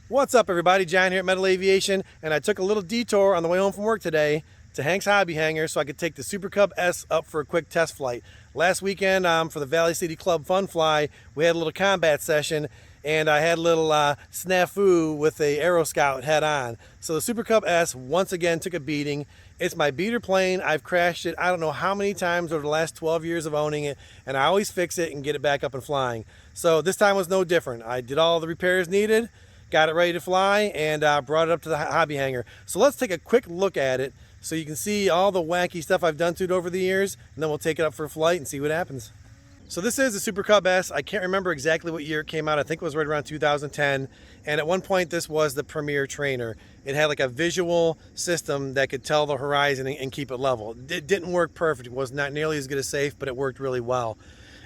What's up, everybody? John here at Metal Aviation, and I took a little detour on the way home from work today to Hank's Hobby Hangar so I could take the Super Cub S up for a quick test flight. Last weekend for the Valley City Club Fun Fly, we had a little combat session, and I had a little snafu with a Aero Scout head on. So the Super Cub S once again took a beating. It's my beater plane. I've crashed it I don't know how many times over the last 12 years of owning it, and I always fix it and get it back up and flying. So this time was no different. I did all the repairs needed, got it ready to fly, and brought it up to the hobby hangar. So let's take a quick look at it so you can see all the wacky stuff I've done to it over the years, and then we'll take it up for a flight and see what happens. So this is the Super Cub S. I can't remember exactly what year it came out. I think it was right around 2010. And at one point, this was the premier trainer. It had like a visual system that could tell the horizon and keep it level. It didn't work perfect. It was not nearly as good as safe, but it worked really well.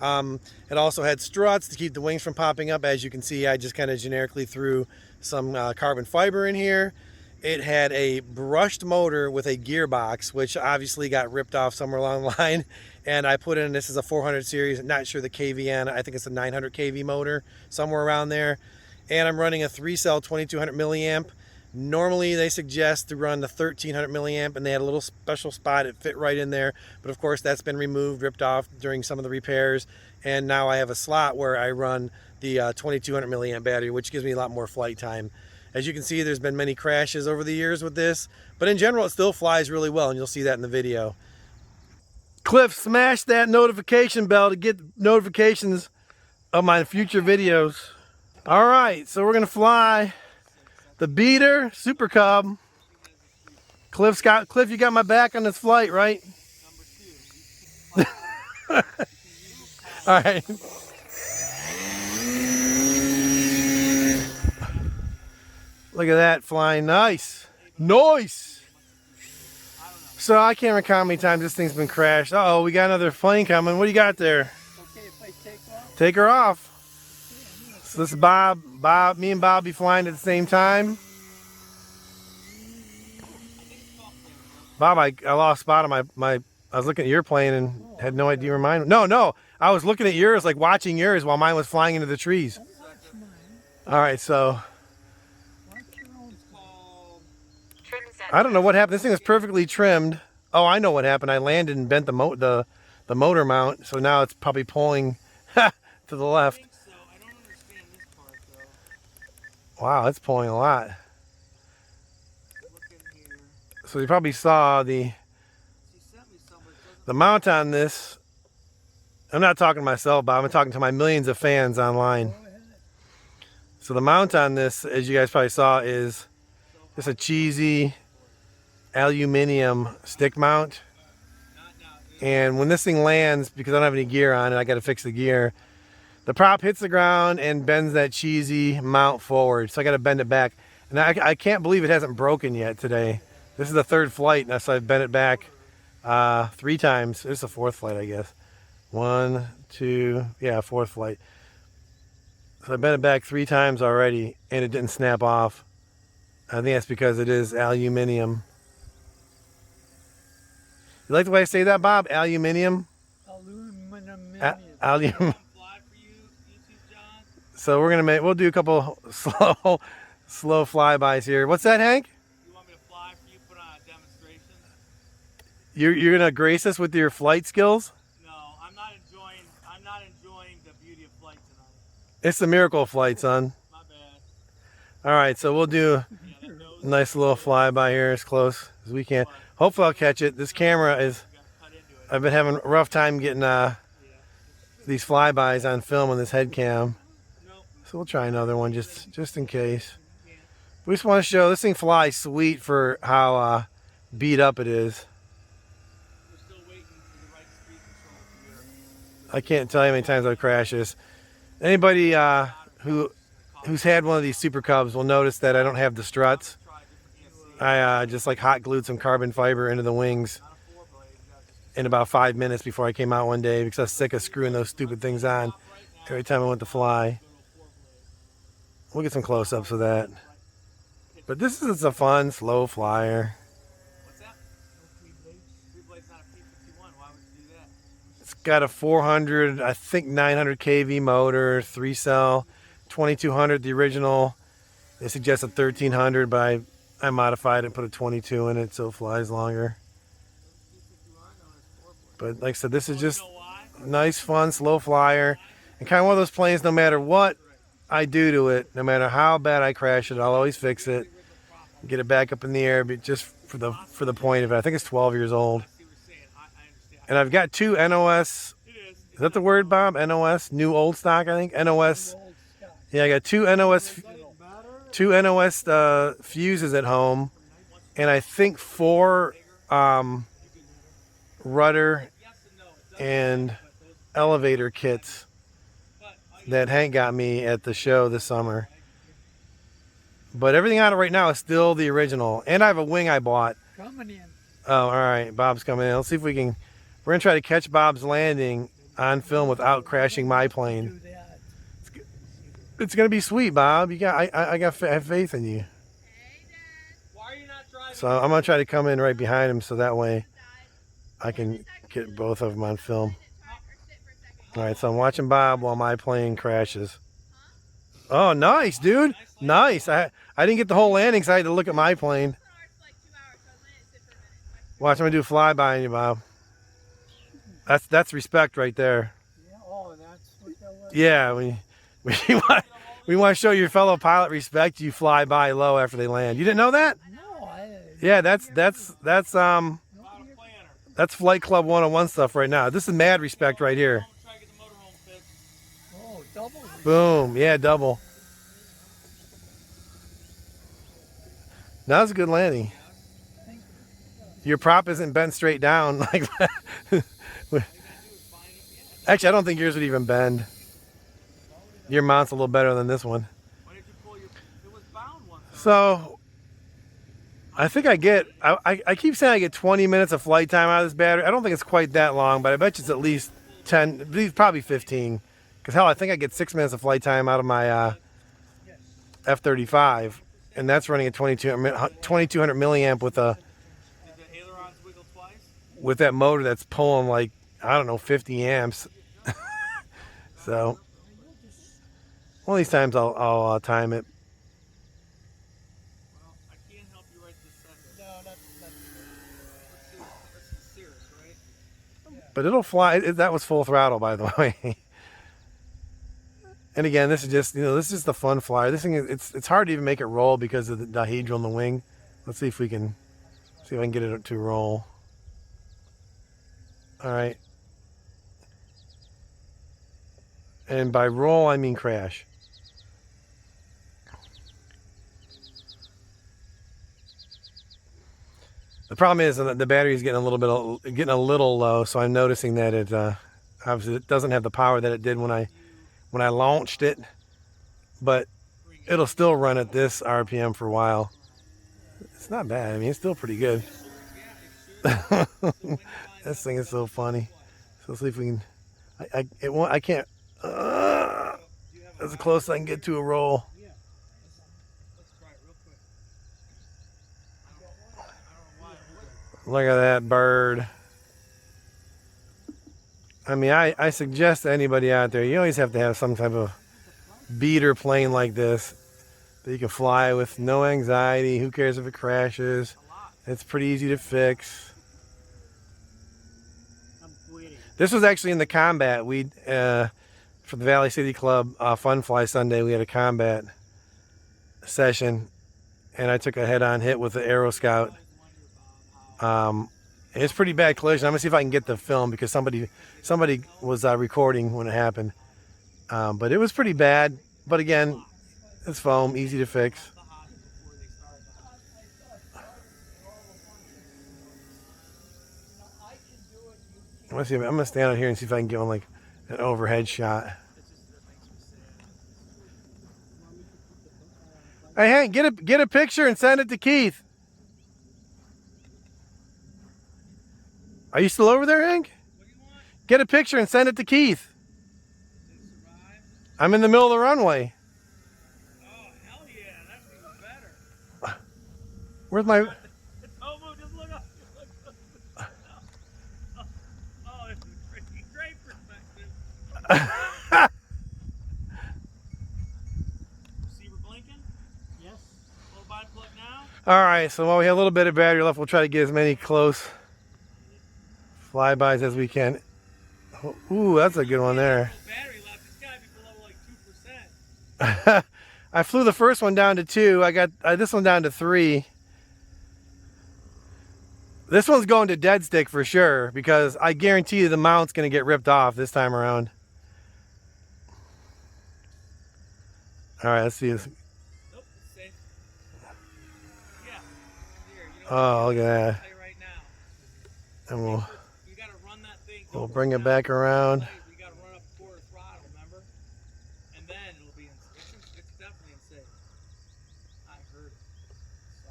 It also had struts to keep the wings from popping up. As you can see, I just kind of generically threw some carbon fiber in here. It had a brushed motor with a gearbox, which obviously got ripped off somewhere along the line. And I put in, this is a 400 series, not sure the KVN, I think it's a 900 kV motor, somewhere around there. And I'm running a 3-cell 2200 milliamp. Normally they suggest to run the 1300 milliamp, and they had a little special spot, it fit right in there. But of course that's been removed, ripped off during some of the repairs. And now I have a slot where I run the 2200 milliamp battery, which gives me a lot more flight time. As you can see, there's been many crashes over the years with this, but in general, it still flies really well, and you'll see that in the video. Cliff, smash that notification bell to get notifications of my future videos. All right, so we're gonna fly the beater Super Cub. Cliff, you got my back on this flight, right? All right. Look at that flying, nice. Nice. So I can't remember how many times this thing's been crashed. Uh-oh, we got another plane coming. What do you got there? Okay, if I take off? Take her off. So this is Bob. Me and Bob be flying at the same time. Bob, I lost spot on my I was looking at your plane and had no idea where mine. No. I was looking at yours, like watching yours while mine was flying into the trees. All right, so I don't know what happened. This thing is perfectly trimmed. Oh, I know what happened. I landed and bent the motor mount, so now it's probably pulling to the left. Wow, it's pulling a lot. So you probably saw the mount on this. I'm not talking to myself, but I'm talking to my millions of fans online. So the mount on this, as you guys probably saw, is just a cheesy aluminum stick mount. And when this thing lands, because I don't have any gear on it, I got to fix the gear, the prop hits the ground and bends that cheesy mount forward. So I got to bend it back. And I can't believe it hasn't broken yet today. This is the third flight, and so I've bent it back 3 times. This is the 4th flight, I guess. 1, 2, yeah, 4th flight. So I bent it back 3 times already, and it didn't snap off. I think that's because it is aluminum. You like the way I say that, Bob? Aluminium? Aluminum. So we're gonna we'll do a couple slow flybys here. What's that, Hank? You want me to fly for you, put on a demonstration? You're gonna grace us with your flight skills? No, I'm not enjoying the beauty of flight tonight. It's the miracle flight, son. My bad. All right, so we'll do a nice little flyby here as close as we can. Hopefully I'll catch it. This camera is, I've been having a rough time getting these flybys on film on this head cam. So we'll try another one just in case. We just want to show this thing flies sweet for how beat up it is. I can't tell you how many times I've crashed this. Anybody who's had one of these Super Cubs will notice that I don't have the struts. I just like hot glued some carbon fiber into the wings in about 5 minutes before I came out one day because I was sick of screwing those stupid things on every time I went to fly. We'll get some close-ups of that. But this is a fun, slow flyer. What's that? Three blades not a P51. Why would you do that? It's got a 400, I think 900 kV motor, 3-cell, 2200, the original. They suggest a 1300, but I modified it and put a 22 in it so it flies longer. But like I said, this is just nice, fun, slow flyer. And kind of one of those planes, no matter what I do to it, no matter how bad I crash it, I'll always fix it. Get it back up in the air, but just for the point of it. I think it's 12 years old. And I've got two NOS. Is that the word, Bob? NOS? New old stock, I think? NOS. Yeah, I got two NOS fuses at home. And I think 4 rudder and elevator kits that Hank got me at the show this summer. But everything on it right now is still the original. And I have a wing I bought. Coming in. Oh, all right. Bob's coming in. Let's see if we can... We're going to try to catch Bob's landing on film without crashing my plane. It's going to be sweet, Bob. I have faith in you. Why are you not driving? So I'm going to try to come in right behind him so that way I can get both of them on film. All right, so I'm watching Bob while my plane crashes. Oh, nice, dude. Nice. I didn't get the whole landing, so I had to look at my plane. Watch, I'm going to do a flyby on you, Bob. That's respect right there. Yeah, oh, that's what that was. Yeah, we want to show your fellow pilot respect. You fly by low after they land. You didn't know that? No, Yeah, that's Flight Club 101 stuff right now. This is mad respect right here. Oh, double. Boom. Yeah, double. That was a good landing. Your prop isn't bent straight down like that. Actually, I don't think yours would even bend. Your mount's a little better than this one. Why did you pull your... It was bound one. So, I think I keep saying I get 20 minutes of flight time out of this battery. I don't think it's quite that long, but I bet you it's at least 10, probably 15. Because hell, I think I get 6 minutes of flight time out of my F-35. And that's running at 2200 milliamp with a... Did the ailerons wiggle twice? With that motor that's pulling like, I don't know, 50 amps. So, one of these times I'll time it. Well, I can't help you right this second. No, that's this is serious, right? But it'll fly. That was full throttle, by the way. And again, this is just, this is just the fun flyer. This thing, it's hard to even make it roll because of the dihedral in the wing. Let's see if I can get it to roll. All right. And by roll, I mean crash. The problem is that the battery is getting a little low, so I'm noticing that it obviously it doesn't have the power that it did when I launched it, but it'll still run at this RPM for a while. It's not bad. I mean, it's still pretty good. This thing is so funny. So let's see if we can. I can't. That's as close as I can get to a roll. Let's try it real quick. Look at that bird. I mean, I suggest to anybody out there, you always have to have some type of beater plane like this that you can fly with no anxiety. Who cares if it crashes? It's pretty easy to fix. This was actually in the combat. We for the Valley City Club Fun Fly Sunday, we had a combat session, and I took a head-on hit with the Aero Scout. It's pretty bad collision. I'm gonna see if I can get the film because somebody was recording when it happened. But it was pretty bad. But again, it's foam, easy to fix. Let's see. I'm gonna stand out here and see if I can get one like an overhead shot. Hey Hank, get a picture and send it to Keith. Are you still over there, Hank? What do you want? Get a picture and send it to Keith. I'm in the middle of the runway. Oh, hell yeah. That's even better. Where's my... Tomo, just look up. Oh, this is great perspective. See we're blinking? Yes. All right, so while we have a little bit of battery left, we'll try to get as many close flybys as we can. Ooh, that's a good one there. Battery left. It's gotta be below like 2%. I flew the first one down to 2. I got this one down to 3. This one's going to dead stick for sure because I guarantee you the mount's going to get ripped off this time around. All right, let's see this. Nope, it's safe. Yeah. Here, you know Oh, look at that. I'll tell you right now. And You gotta run that thing. we'll bring it back around. You gotta run up quarter throttle, remember? And then it'll be it's definitely unsafe. I heard it. Saw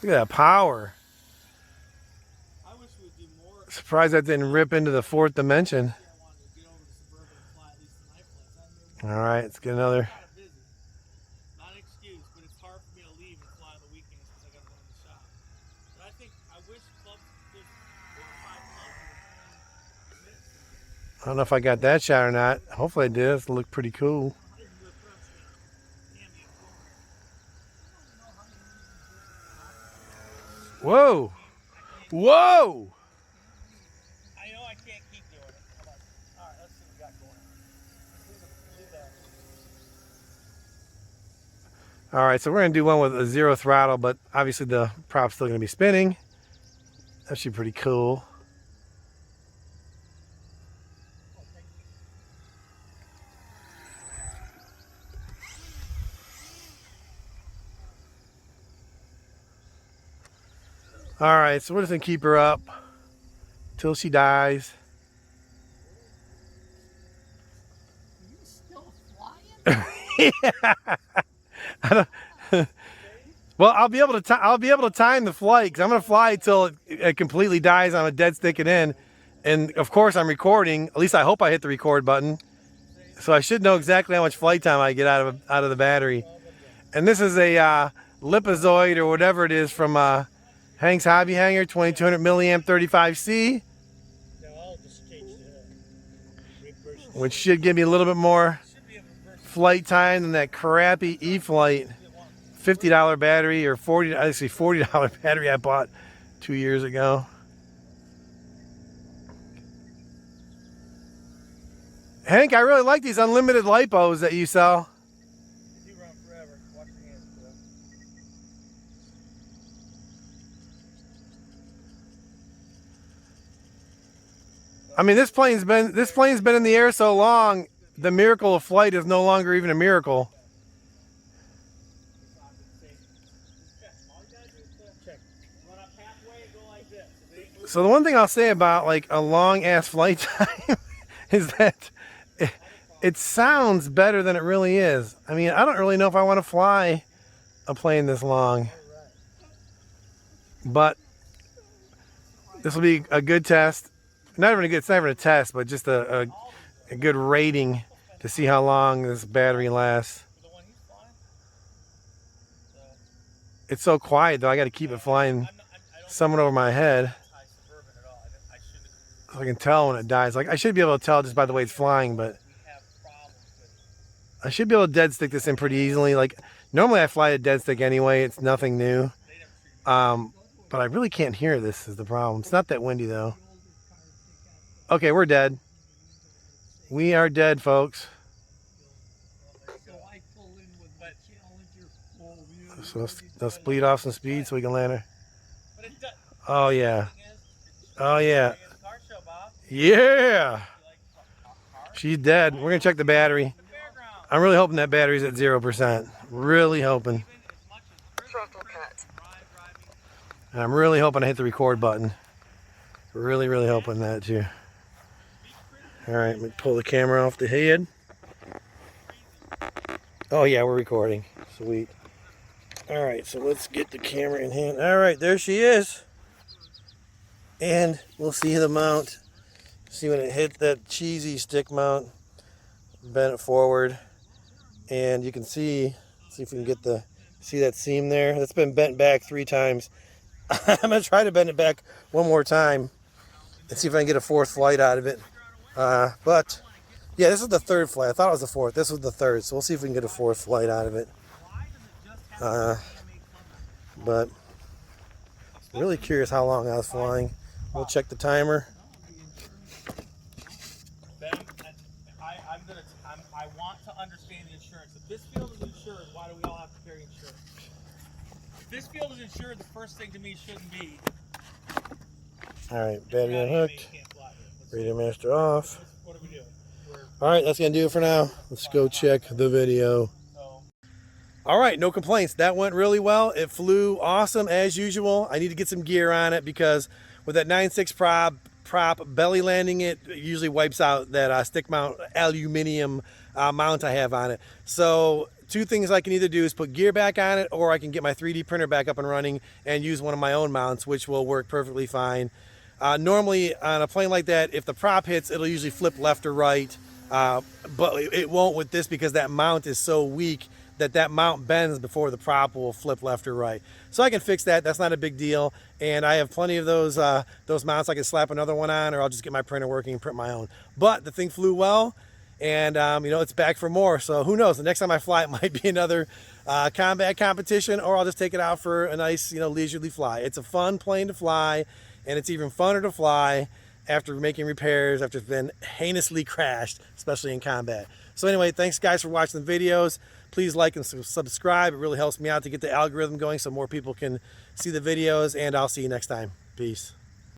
it. Look at that power. I wish we would do more. Surprised that didn't rip into the 4th dimension. I wanted to get over to Suburban and fly at least the night flights. All right, let's get another. Kind of busy. Not an excuse, but it's hard for me to leave and fly the weekends because I got to run the shop. But I wish clubs, there's 4 or 5 clubs. I don't know if I got that shot or not. Hopefully I did. This looked pretty cool. Whoa! Whoa! I know I can't keep doing it. Come on. All right, let's see what we got going on. Leave that. All right, so we're going to do one with a 0 throttle, but obviously the prop's still going to be spinning. That should be pretty cool. All right, so we're just going to keep her up till she dies. Are you still flying? Yeah. Well, I'll be able to time the flight because I'm going to fly till it completely dies on a dead sticking in, and of course I'm recording. At least I hope I hit the record button, so I should know exactly how much flight time I get out of the battery. And this is a Lipozoid or whatever it is from Hank's Hobby Hanger, 2200 milliamp 35C, which should give me a little bit more flight time than that crappy E-Flight $50 battery or $40 battery I bought 2 years ago. Hank, I really like these unlimited lipos that you sell. They do run forever. Watch your hands, bro. I mean, this plane's been in the air so long, the miracle of flight is no longer even a miracle. So the one thing I'll say about like a long ass flight time is that it sounds better than it really is. I mean, I don't really know if I want to fly a plane this long, but this will be a good test. Not even a good, it's not even a test, but just a good rating to see how long this battery lasts. It's so quiet though, I got to keep it flying somewhat over my head. So I can tell when it dies. Like I should be able to tell just by the way it's flying, but I should be able to dead stick this in pretty easily. Like normally I fly a dead stick anyway, it's nothing new. But I really can't hear this is the problem. It's not that windy though. Okay, we're dead. We are dead, folks. So let's bleed off some speed so we can land her. Oh yeah. Oh yeah. Yeah. She's dead. We're gonna check the battery. I'm really hoping that battery's at 0%. Really hoping. And I'm really hoping I hit the record button. Really, really hoping that too. All right, let me pull the camera off the head. Oh yeah, we're recording. Sweet. All right, so let's get the camera in hand. All right, there she is. And we'll see the mount. See when it hit that cheesy stick mount. Bend it forward. And you can see if we can get see that seam there? That's been bent back 3 times. I'm gonna try to bend it back one more time and see if I can get a 4th flight out of it. But Yeah, this is the third flight. I thought it was the fourth. This was the third, so we'll see if we can get a fourth flight out of it. Why does it just have to be handmade club? But really curious how long I was flying. We'll check the timer. Ben, I want to understand the insurance. If this field is insured, why do we all have to carry insurance? If this field is insured, the first thing to me shouldn't be. All right, battery unhooked. Radio master off. What are we doing? All right, that's gonna do it for now. Let's go check the video. All right, no complaints. That went really well. It flew awesome as usual. I need to get some gear on it because with that 9.6 prop belly landing, it usually wipes out that stick mount aluminum mount I have on it. So two things I can either do is put gear back on it, or I can get my 3D printer back up and running and use one of my own mounts, which will work perfectly fine. Normally on a plane like that, if the prop hits, it'll usually flip left or right, but it won't with this because that mount is so weak that mount bends before the prop will flip left or right. So I can fix that. That's not a big deal. And I have plenty of those mounts. I can slap another one on, or I'll just get my printer working and print my own. But the thing flew well, and you know, it's back for more. So who knows? The next time I fly, it might be another combat competition, or I'll just take it out for a nice, you know, leisurely fly. It's a fun plane to fly, and it's even funner to fly after making repairs, after it's been heinously crashed, especially in combat. So anyway, thanks guys for watching the videos. Please like and subscribe. It really helps me out to get the algorithm going so more people can see the videos, and I'll see you next time. Peace.